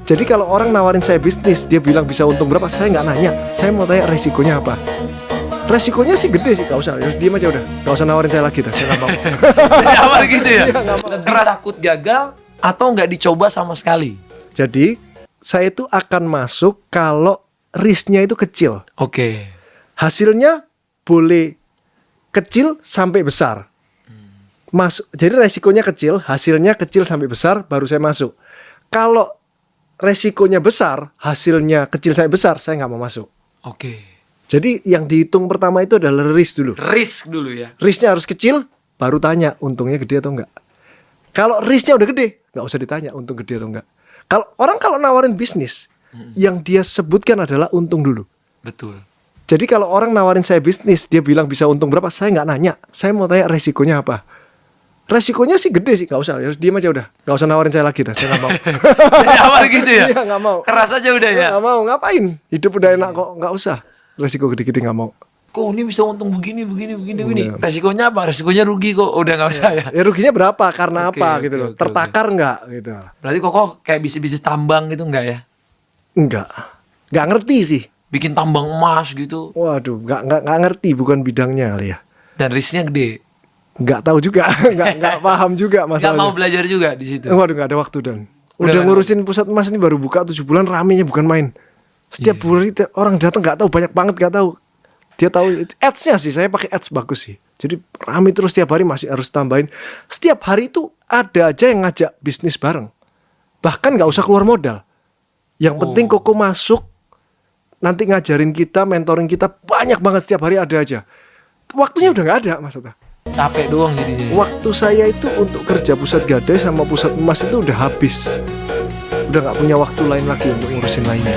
Jadi kalau orang nawarin saya bisnis, dia bilang bisa untung berapa, saya nggak nanya. Saya mau tanya resikonya apa. Resikonya sih gede sih, gak usah. Ya, diem aja udah, gak usah nawarin saya lagi dah. Saya nggak mau. Dari awal gitu ya? Iya, nggak mau. Lebih takut gagal atau nggak dicoba sama sekali? Jadi saya itu akan masuk kalau risknya itu kecil. Oke. Hasilnya boleh kecil sampai besar. Masuk. Jadi resikonya kecil, hasilnya kecil sampai besar, baru saya masuk. Kalau resikonya besar, hasilnya kecil sampai besar, saya nggak mau masuk. Oke. Jadi yang dihitung pertama itu adalah risk dulu. Risk dulu ya. Risknya harus kecil, baru tanya untungnya gede atau enggak. Kalau risknya udah gede, nggak usah ditanya untung gede atau enggak. Kalau nawarin bisnis, yang dia sebutkan adalah untung dulu. Betul. Jadi kalau orang nawarin saya bisnis, dia bilang bisa untung berapa, saya nggak nanya. Saya mau tanya resikonya apa. Resikonya sih gede sih, nggak usah. Ya, diem aja udah, nggak usah nawarin saya lagi dah. Saya nggak mau. Dari awal gitu ya? Iya, nggak mau. Keras aja udah ya? Nggak mau, ngapain? Hidup udah enak kok, nggak usah. Resiko gede-gede nggak mau. Kok ini bisa untung begini. Iya. Resikonya apa? Resikonya rugi kok. Udah nggak usah ya? Ya ruginya berapa? Karena Oke, apa oke, gitu loh? oke, Tertakar nggak gitu? Berarti kok kayak bisnis tambang gitu nggak ya? Nggak ngerti sih. Bikin tambang emas gitu. Waduh, nggak ngerti, bukan bidangnya kali ya. Dan risknya gede. Nggak tahu juga, nggak paham juga Nggak masalahnya. mau belajar juga di situ. Waduh, nggak ada waktu dan. Udah Udah nggak ngurusin pusat emas ini baru buka 7 bulan, ramenya bukan main. Setiap bulan orang datang nggak tahu, banyak banget nggak tahu. Dia tahu ads-nya sih, saya pakai ads bagus sih. Jadi rame terus setiap hari, masih harus tambahin. Setiap hari itu ada aja yang ngajak bisnis bareng. Bahkan nggak usah keluar modal. Yang penting Koko masuk, nanti ngajarin kita, mentoring kita, banyak banget setiap hari ada aja. Waktunya udah nggak ada maksudnya. Capek doang jadinya. Waktu saya itu untuk kerja pusat gadai sama pusat emas itu udah habis. Udah nggak punya waktu lain lagi untuk ngurusin lainnya.